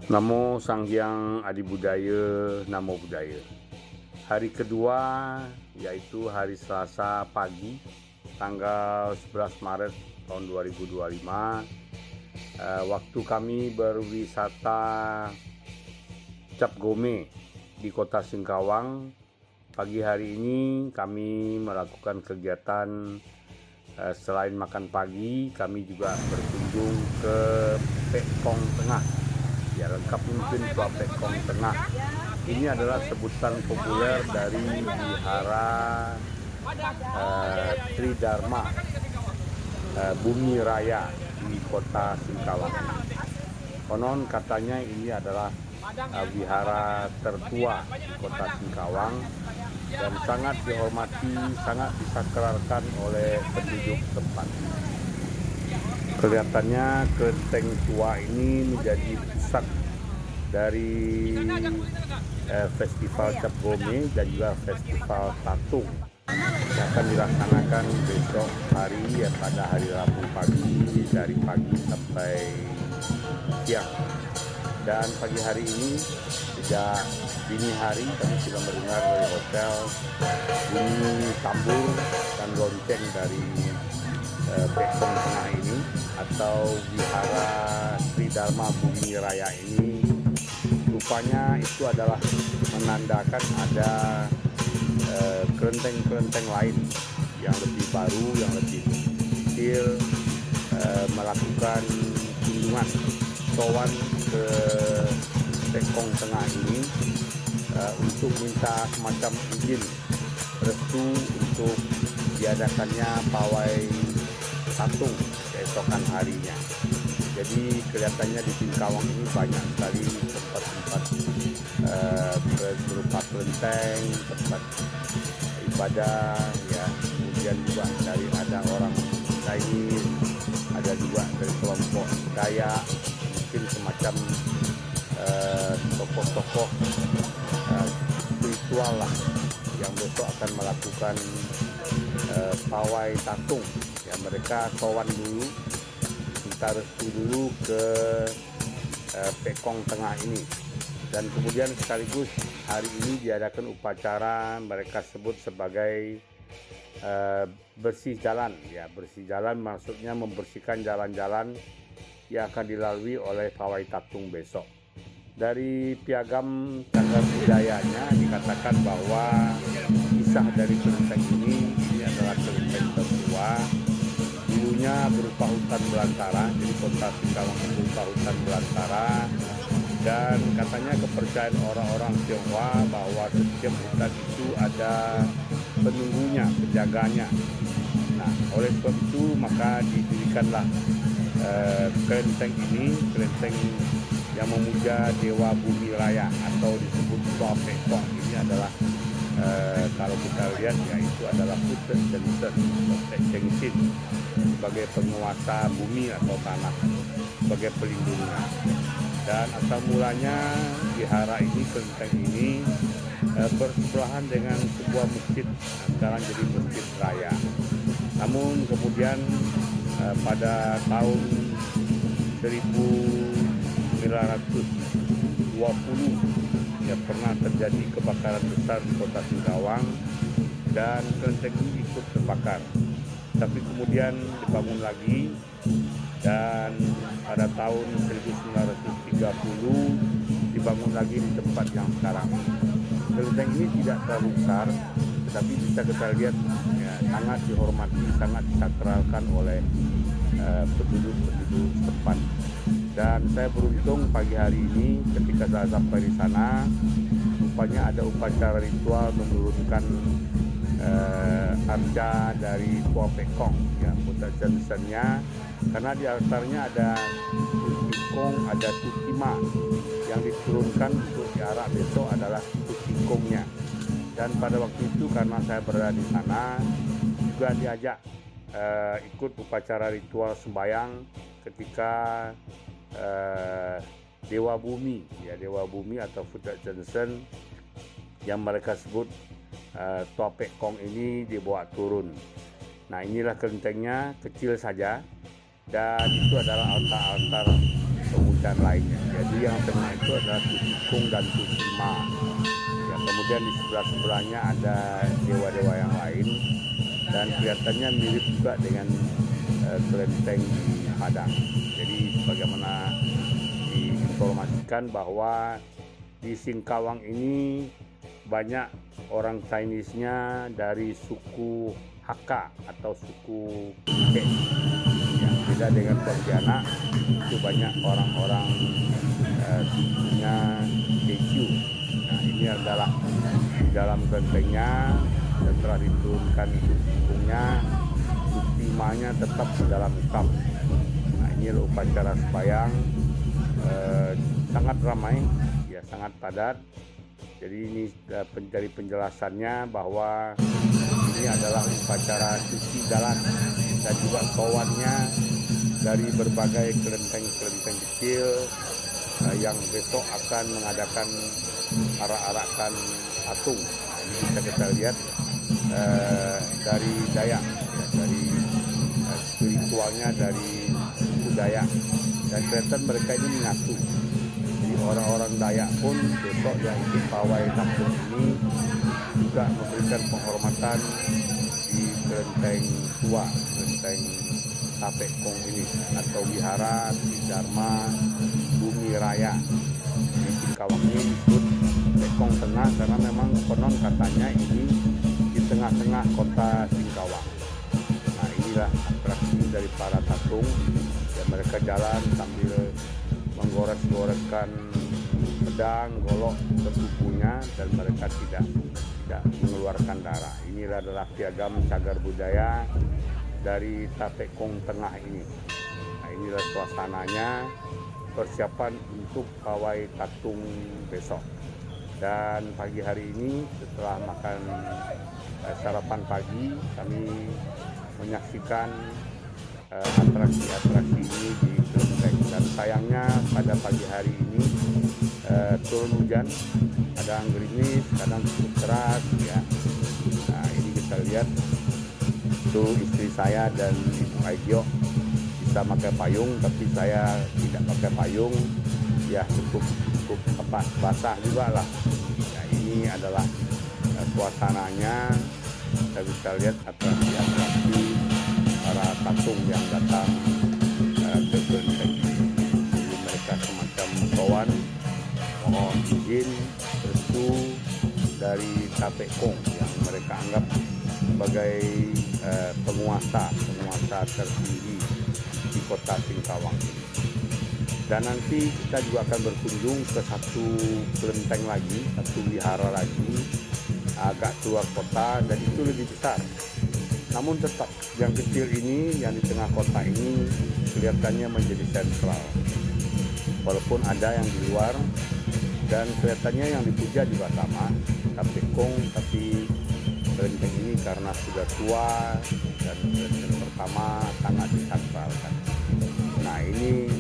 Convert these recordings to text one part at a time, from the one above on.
Namo Sang Hyang Adi Budaya, Namo Buddhaya. Hari kedua yaitu hari Selasa pagi, tanggal 11 Maret tahun 2025. Waktu kami berwisata Cap Gome di Kota Singkawang. Pagi hari ini kami melakukan kegiatan selain makan pagi, kami juga berkunjung ke Pekong Tengah. Ya, lengkap mungkin Tua Pekong Tengah. Ini adalah sebutan populer dari Wihara Tridharma Bumi Raya di Kota Singkawang. Konon katanya ini adalah wihara tertua di Kota Singkawang dan sangat dihormati, sangat disakralkan oleh penduduk tempat. Kelihatannya kelenteng tua ini menjadi pusat dari festival Cap Gome dan juga festival Tatung yang akan dilaksanakan besok hari, pada hari Rabu pagi, dari pagi sampai siang. Dan pagi hari ini sejak dini hari kami sudah mendengar dari hotel bunyi tambur dan lonceng dari Pekong Tengah ini atau Wihara Tridharma Bumi Raya ini. Rupanya itu adalah menandakan ada kelenteng-kelenteng lain yang lebih baru, yang lebih kecil, melakukan kunjungan sowan ke Pekong Tengah ini untuk minta semacam izin restu untuk diadakannya pawai Tatung keesokan harinya. Jadi kelihatannya di Singkawang ini banyak sekali tempat-tempat berupa kelenteng, tempat ibadah, ya. Kemudian juga dari ada orang Chinese, ada juga dari kelompok Dayak, mungkin semacam tokoh-tokoh spiritual lah yang besok akan melakukan pawai Tatung. Ya, mereka sowan dulu, minta restu dulu ke Pekong Tengah ini, dan kemudian sekaligus hari ini diadakan upacara mereka sebut sebagai bersih jalan. Ya, bersih jalan maksudnya membersihkan jalan-jalan yang akan dilalui oleh pawai Tatung besok. Dari piagam cagar budayanya dikatakan bahwa kisah dari kelenteng ini adalah kelenteng tertua. Dulunya berupa hutan belantara, jadi Kota Singkawang berupa hutan belantara, dan katanya kepercayaan orang-orang Tionghoa bahwa setiap hutan itu ada penunggunya, penjaganya. Nah, oleh sebab itu maka didirikanlah kelenteng ini, kelenteng yang memuja Dewa Bumi Raya atau disebut Tua Pekong. Ini adalah kalau kita lihat ya, itu adalah Putet Jensen atau Tek Jengsin sebagai penguasa bumi atau tanah, sebagai pelindungnya. Dan asal mulanya wihara ini, kelenteng ini bersebelahan dengan sebuah masjid, sekarang jadi masjid raya. Namun kemudian pada tahun 1920 ya pernah terjadi kebakaran besar di Kota Singkawang dan kelenteng ini ikut terbakar. Tapi kemudian dibangun lagi, dan pada tahun 1930 dibangun lagi di tempat yang sekarang. Kelenteng ini tidak terlalu besar, tetapi bisa kita lihat ya, sangat dihormati, sangat disakralkan oleh penduduk tempat. Dan saya beruntung pagi hari ini ketika saya sampai di sana, rupanya ada upacara ritual menurunkan arca dari Tua Pekong, ya, Putet Jensennya, karena di altarnya ada Tutikong, ada Tutima yang diturunkan untuk diarak besok adalah Tutikongnya. Dan pada waktu itu karena saya berada di sana juga diajak ikut upacara ritual sembahyang ketika Dewa Bumi, ya, Dewa Bumi atau Putet Jensen yang mereka sebut Tua Pekong ini dibawa turun. Nah, inilah kelentengnya, kecil saja, dan itu adalah altar-altar kemudian lainnya. Jadi yang tengah itu adalah Tutikung dan Tutima. Ya, kemudian di sebelah-sebelahnya ada dewa-dewa yang lain dan kelihatannya mirip juga dengan kelenteng di Padang. Jadi sebagaimana diinformasikan bahwa di Singkawang ini banyak orang Chinese-nya dari suku Hakka atau suku Aceh. Ya, beda dengan Pontianak, itu banyak orang-orang sukunya Teju. Nah, ini adalah di dalam kelentengnya, setelah diturunkan tukungnya, Tutimanya tetap di dalam kamp. Nah, ini upacara sembahyang sangat ramai, ya sangat padat. Jadi ini dari penjelasannya bahwa ini adalah upacara cuci jalan dan juga sowannya dari berbagai kelenteng-kelenteng kecil yang besok akan mengadakan arak-arakan patung. Nah, ini bisa kita lihat dari Dayak, ya, dari spiritualnya dari suku Dayak, dan kelihatan mereka ini menyatu. Jadi orang-orang Dayak pun besok yang ikut pawai tampung ini juga memberikan penghormatan di kelenteng tua, kelenteng Tapekong ini atau wihara Sri Dharma Bumi Raya. Di Singkawang ini disebut Pekong Tengah karena memang konon katanya ini di tengah-tengah kota Singkawang. Nah, inilah atraksi dari para tatung, ya, mereka jalan sambil menggores-goreskan pedang, golok ke tubuhnya dan mereka tidak mengeluarkan darah. Inilah adalah piagam cagar budaya dari Tapekong Tengah ini. Nah, inilah suasananya persiapan untuk pawai tatung besok. Dan pagi hari ini setelah makan sarapan pagi, kami menyaksikan atraksi-atraksi ini di kelenteng. Dan sayangnya pada pagi hari ini turun hujan, kadang gerimis, kadang cukup keras, ya. Nah, ini kita lihat itu istri saya dan Ibu Aidyo bisa pakai payung, tapi saya tidak pakai payung, ya cukup basah juga lah. Ya, ini adalah suasananya. Kita bisa lihat atraksi-atraksi para tatung yang datang ke kelenteng. Jadi mereka semacam sowan, mohon izin restu dari Tapekong yang mereka anggap sebagai penguasa tertinggi di kota Singkawang ini. Dan nanti kita juga akan berkunjung ke satu kelenteng lagi, satu wihara lagi, agak keluar kota dan itu lebih besar. Namun tetap yang kecil ini, yang di tengah kota ini kelihatannya menjadi sentral. Walaupun ada yang di luar dan kelihatannya yang dipuja juga sama, Tapekong, tapi kelenteng ini karena sudah tua dan kelenteng pertama sangat disakralkan. Nah, ini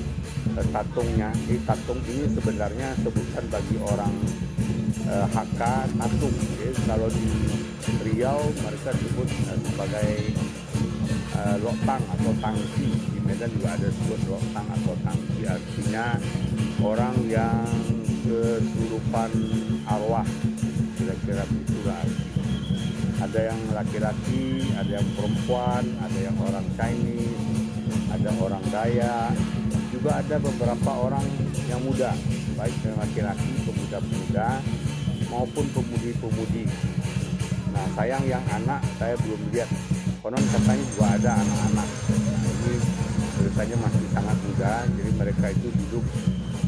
tatungnya. Tatung ini sebenarnya sebutan bagi orang Hakka tatung. Jadi, kalau di Riau mereka sebut sebagai loktang atau tangki. Di Medan juga ada sebut loktang atau tangki. Artinya orang yang kesurupan arwah, kira-kira itulah. Ada yang laki-laki, ada yang perempuan, ada yang orang Chinese, ada orang Dayak, juga ada beberapa orang yang muda, baik yang laki-laki, pemuda-pemuda maupun pemudi-pemudi. Nah, sayang yang anak saya belum lihat. Konon katanya juga ada anak-anak. Nah, ini ceritanya masih sangat muda, jadi mereka itu duduk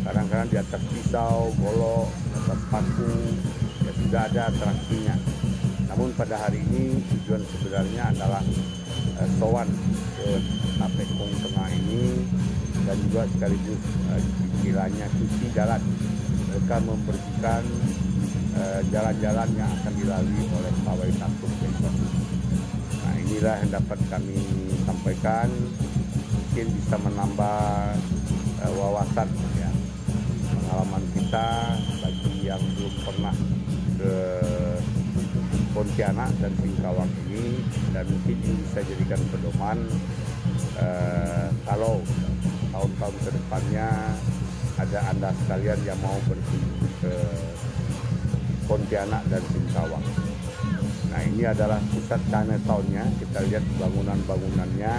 kadang-kadang di atas pisau, golok, di atas paku, ya sudah ada atraksinya. Namun pada hari ini tujuan sebenarnya adalah sowan ke Tapekong Tengah ini dan juga sekaligus istilahnya cuci jalan. Mereka membersihkan jalan-jalan yang akan dilalui oleh pawai tatung besok. Nah, inilah yang dapat kami sampaikan, mungkin bisa menambah wawasan, ya, pengalaman kita bagi yang belum pernah ke Pontianak dan Singkawang ini, dan mungkin ini bisa jadikan pedoman kalau tahun-tahun ke depannya ada Anda sekalian yang mau berkunjung ke Pontianak dan Singkawang. Nah, ini adalah pusat Chinatown-nya. Kita lihat bangunan-bangunannya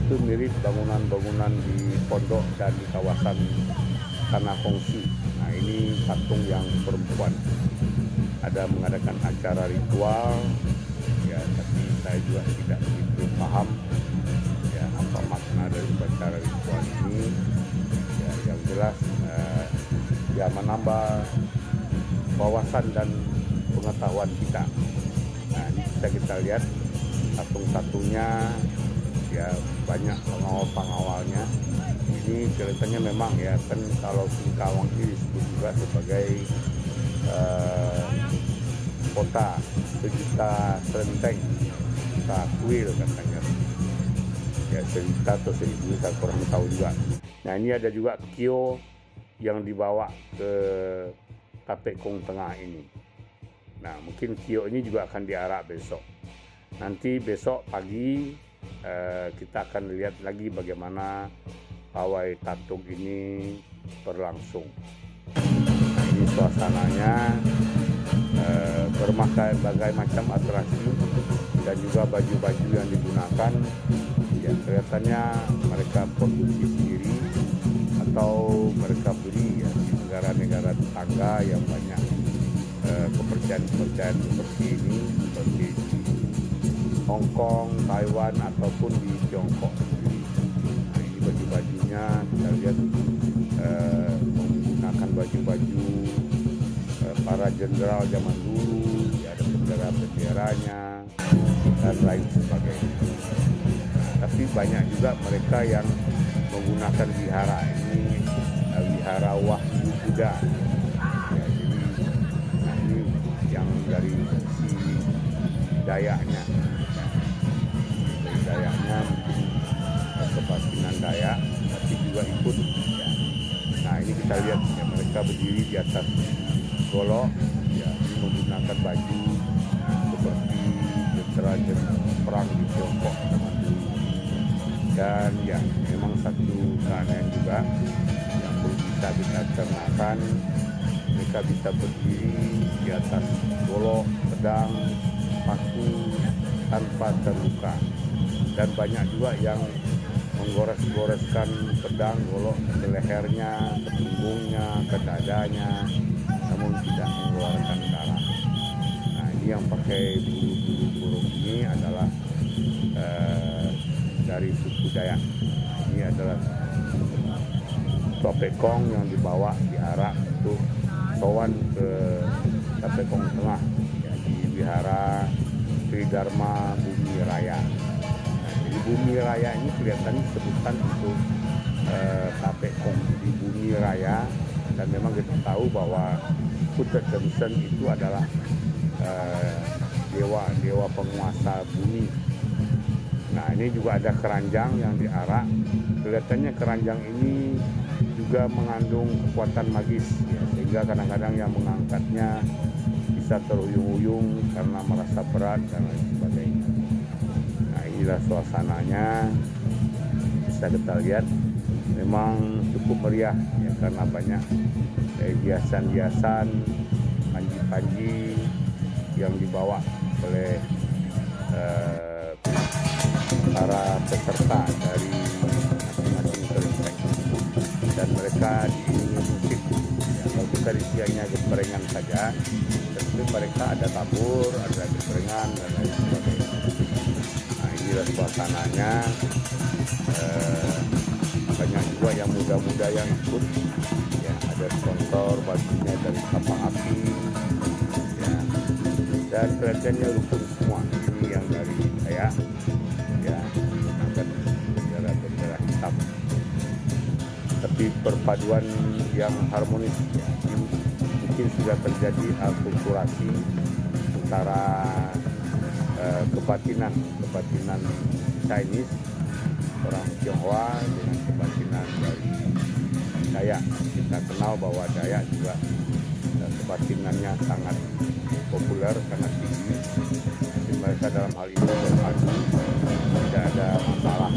itu mirip bangunan-bangunan di pondok dan di kawasan Tanah Kongsi. Nah, ini patung yang perempuan. Ada mengadakan acara ritual, ya, tapi saya juga tidak begitu paham ya apa makna dari acara ritual ini. Ya, yang jelas ya menambah wawasan dan pengetahuan kita. Nah, ini kita lihat patung-patungnya, ya banyak pengawal-pengawalnya. Ini kelihatannya memang ya kan kalau Singkawang ini disebut juga sebagai kota sejuta kelenteng, kota kuil katanya. Ya, sejuta atau 1000 saya kurang tahu juga. Nah, ini ada juga kio yang dibawa ke Tapek Kong Tengah ini. Nah, mungkin kio ini juga akan diarak besok. Nanti besok pagi kita akan lihat lagi bagaimana pawai tatung ini berlangsung. Nah, ini suasananya berbagai macam atraksi dan juga baju-baju yang digunakan. Ya, kelihatannya mereka produksi sendiri atau mereka beli ya di negara-negara tetangga yang banyak kepercayaan seperti ini, seperti di Hong Kong, Taiwan ataupun di Tiongkok sendiri. Nah, ini baju-bajunya kita lihat menggunakan baju-baju para jenderal zaman dulu, ya, ada bendera-benderanya dan lain sebagainya. Nah, tapi banyak juga mereka yang menggunakan wihara ini, wihara Wahyu Buddha. Ya, jadi nah ini yang dari sisi Dayaknya. Dari Dayaknya mungkin kebatinan Dayak, tapi juga ikut. Ya. Nah, ini kita lihat ya, mereka berdiri di atas golok, ya, ini menggunakan baju seperti tentara perang di Tiongkok zaman dulu. Dan ya, memang satu keanehan juga yang belum bisa kita cernakan, mereka bisa berdiri di atas golok, pedang, paku tanpa terluka. Dan banyak juga yang menggores-goreskan pedang, golok ke lehernya, ke punggungnya, ke dadanya, namun tidak mengeluarkan darah. Nah, ini yang pakai bulu-bulu burung ini adalah dari suku Dayak. Ini adalah Tapek Kong yang dibawa diarak untuk sowan ke Tapek Kong Tengah, ya, di Wihara Tridharma Bumi Raya. Nah, jadi Bumi Raya ini kelihatan sebutan untuk Tapek Kong di Bumi Raya, dan memang kita tahu bahwa Putet Johnson itu adalah dewa penguasa bumi. Nah, ini juga ada keranjang yang diarak. Kelihatannya keranjang ini juga mengandung kekuatan magis, ya, sehingga kadang-kadang yang mengangkatnya bisa terhuyung-huyung karena merasa berat dan lain sebagainya. Nah, inilah suasananya. Bisa kita lihat memang cukup meriah ya, karena banyak hiasan-hiasan, panji-panji yang dibawa oleh para peserta dari masing-masing kelenteng, dan mereka diiringi musik. Ya, kalau kita disianya gemperengan saja, tapi mereka ada tabur, ada gemperengan dan lain sebagainya. Nah, inilah suasananya. Banyak juga yang muda-muda yang ikut. Ya, ada sponsor bajunya dari kapal api. Ya, dan kelihatannya rukun semua. Ini yang dari saya. Ya, menggunakan bendera-bendera hitam. Tapi perpaduan yang harmonis, ya, ini mungkin sudah terjadi akulturasi antara kebatinan Chinese, orang Tionghoa, dengan kebatinan dari Dayak. Kita kenal bahwa Dayak juga kebatinannya sangat populer, sangat tinggi. Jadi mereka dalam hal ini berpadu, tidak ada masalah.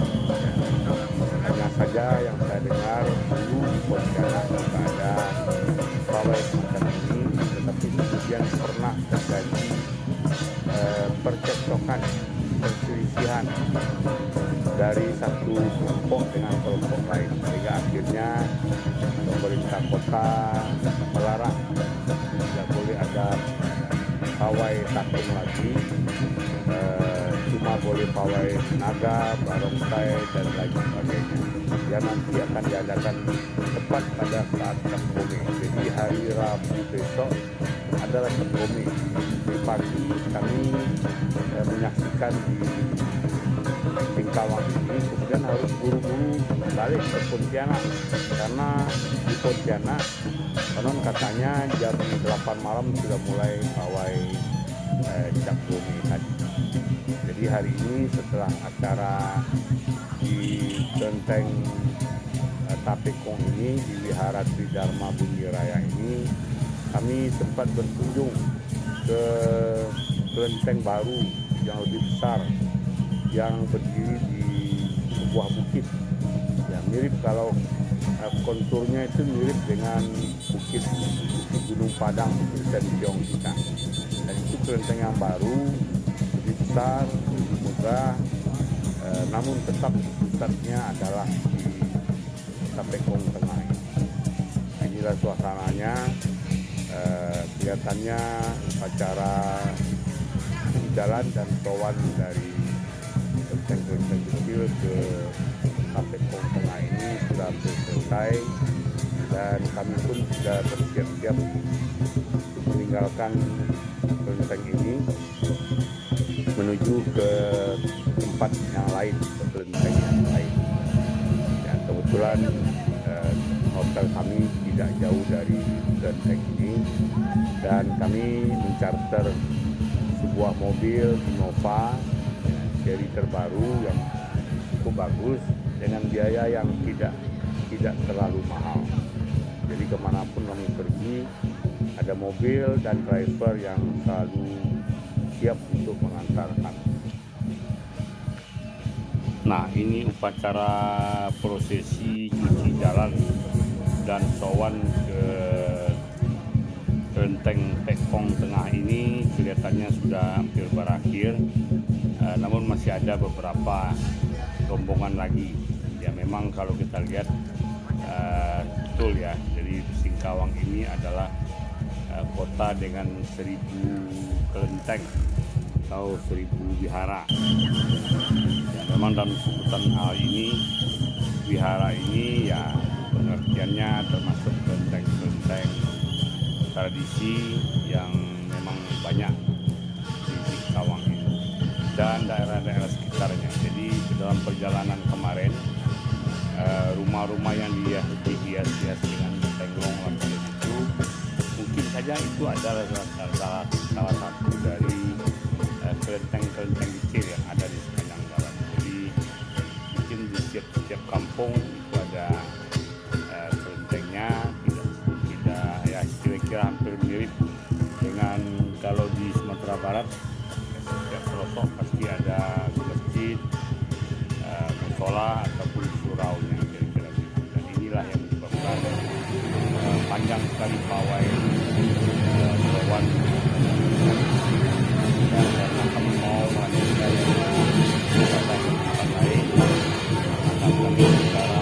Hanya saja yang saya dengar dulu di Pontianak pawai semacam ini, tetapi kemudian pernah terjadi percekcokan, perselisihan dari satu kelompok dengan kelompok lain, sehingga akhirnya pemerintah kota melarang tidak boleh ada pawai takung lagi, cuma boleh pawai naga, barongsai dan lain sebagainya. Yang nanti akan diadakan tepat pada saat Cap Gome. Jadi hari Rabu besok adalah Cap Gome. Di pagi kami menyaksikan di Singkawang ini, kemudian harus buru-buru balik ke Pontianak karena di Pontianak konon katanya jam 8 malam sudah mulai pawai Cap Gome tadi. Jadi hari ini setelah acara di Kelenteng Tapekong ini, di Wihara Tridharma Bumi Raya ini, kami sempat berkunjung ke kelenteng baru yang lebih besar yang berdiri di sebuah bukit. Ya, mirip kalau konturnya itu mirip dengan bukit Gunung Padang, bukit Sentiong kita. Dan itu kelenteng yang baru, lebih besar, lebih megah, namun tetap pusatnya adalah di Tapekong Tengah. Inilah suasananya. Kelihatannya upacara jalan dan sowan dari kelenteng-kelenteng kecil ke Tapekong Tengah ini sudah selesai, dan kami pun sudah bersiap-siap meninggalkan kelenteng ini menuju ke tempat yang lain, ke kelenteng yang lain. Dan kebetulan hotel kami tidak jauh dari kelenteng ini, dan kami mencarter sebuah mobil Innova seri terbaru yang cukup bagus dengan biaya yang tidak terlalu mahal. Jadi kemanapun kami pergi, ada mobil dan driver yang selalu siap untuk mengantarkan. Nah, ini upacara prosesi cuci jalan dan sowan ke kelenteng Tapekong Tengah ini kelihatannya sudah hampir berakhir, namun masih ada beberapa rombongan lagi. Ya memang kalau kita lihat betul ya, jadi Singkawang ini adalah kota dengan 1000 kelenteng atau 1000 wihara. Ya, memang dalam sebutan hal ini, wihara ini ya pengertiannya termasuk kelenteng-kelenteng tradisi yang memang banyak di Singkawang ini dan daerah-daerah sekitarnya. Jadi dalam perjalanan kemarin, rumah-rumah yang dihias-hias dengan tenglong lapis itu, mungkin saja itu adalah salah satu dari kelenteng-kelenteng kecil yang ada di sepanjang jalan. Jadi mungkin di setiap kampung itu ada kelentengnya, tidak ya kira-kira hampir mirip dengan kalau di Sumatera Barat setiap pelosok pasti ada masjid, musola ataupun suraunya kira-kira gitu. Dan inilah yang menyebabkan panjang sekali pawai sowan. Dan karena kami mau melanjutkan wisata ke tempat lain, akan kami secara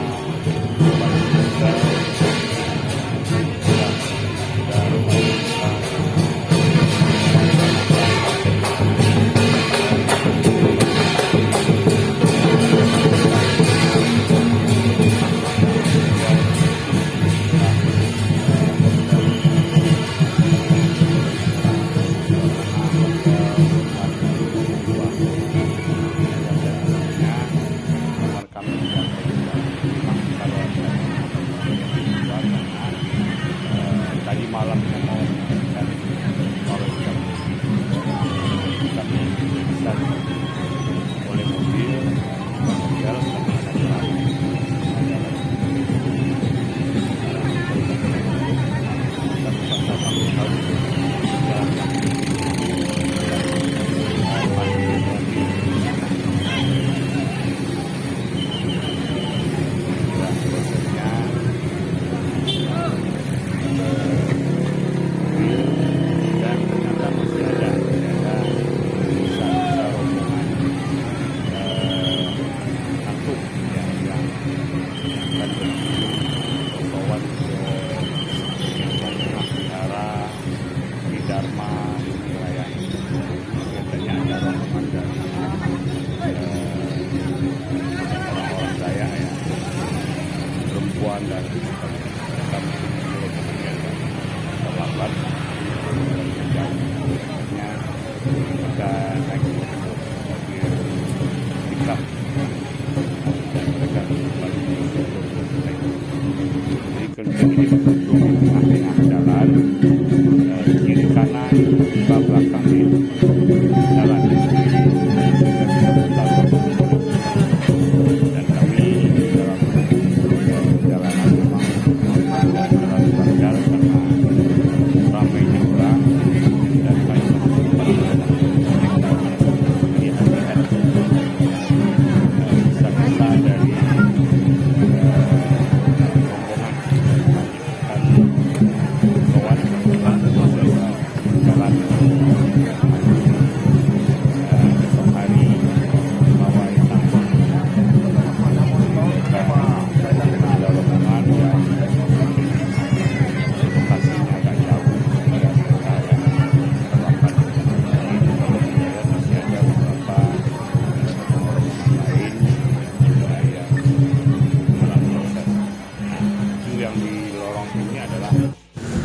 adalah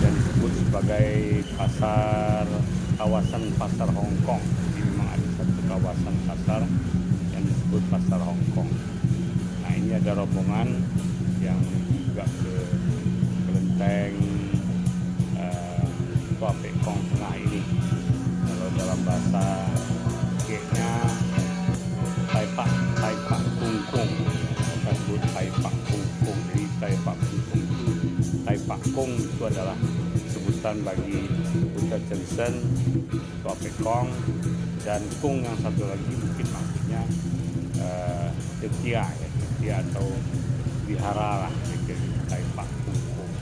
yang disebut sebagai kawasan pasar Hong Kong. Jadi memang ada satu kawasan pasar yang disebut pasar Hong Kong. Nah, ini ada rombongan yang juga ke kelenteng Tua Pek Kong Tengah ini. Kalau dalam bahasa G-nya Tai Pak Kung Kung, kita sebut Tai Pak Kung Kung. Jadi Tai Pak Kung Kung itu, Tai Pak Kung itu adalah sebutan bagi Buddha Jensen, Tua Pek Kong, dan Kung yang satu lagi mungkin maksudnya Tetia ya, Tetia atau wihara lah, Tai Pak Kung Kung.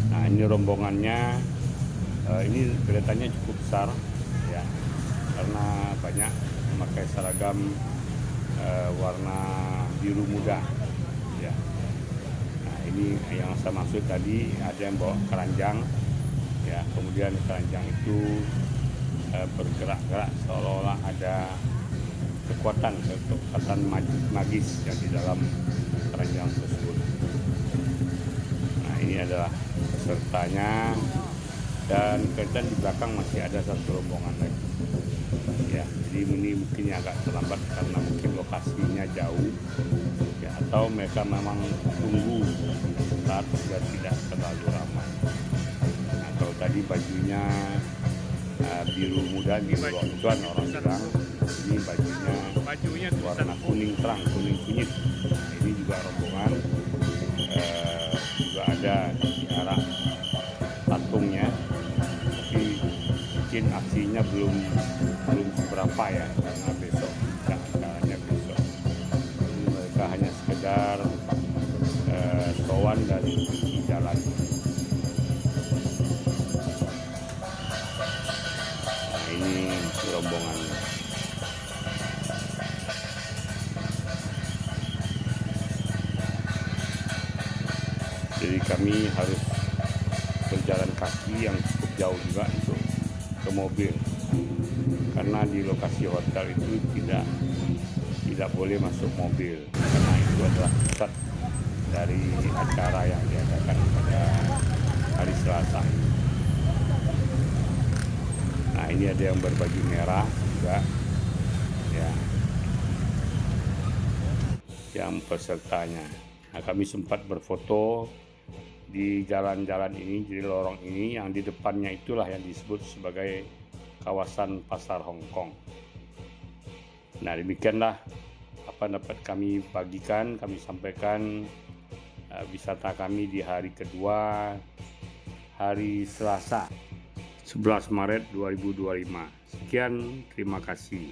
Nah, ini rombongannya, ini kelihatannya cukup besar ya, karena banyak memakai seragam warna biru muda ya. Nah, ini yang saya maksud tadi, ada yang bawa keranjang ya, kemudian keranjang itu bergerak-gerak seolah-olah ada kekuatan magis yang di dalam keranjang tersebut. Nah, ini adalah pesertanya, dan kemudian di belakang masih ada satu rombongan lagi ya. Jadi ini mungkin agak terlambat karena mungkin lokasinya jauh ya, atau mereka memang tunggu saat sudah tidak terlalu ramai. Nah, kalau tadi bajunya biru muda, biru loncuan orang bilang, ini bajunya warna kuning terang, kuning kunyit. Nah, ini juga rombongan, juga ada di arah patungnya, tapi mungkin aksinya belum seberapa ya, karena besok acaranya besok. Ini mereka hanya sekedar sowan dari sisi jalan. Nah, ini rombongan. Jadi kami harus berjalan kaki yang cukup jauh juga untuk ke mobil, karena di lokasi hotel itu tidak boleh masuk mobil, karena itu adalah pusat dari acara yang diadakan pada hari Selasa. Nah, ini ada yang berbaju merah juga ya, yang pesertanya. Nah, kami sempat berfoto di jalan-jalan ini, jadi lorong ini yang di depannya itulah yang disebut sebagai kawasan pasar Hong Kong. Nah, demikianlah apa dapat kami bagikan, kami sampaikan wisata kami di hari kedua, hari Selasa 11 Maret 2025. Sekian, terima kasih.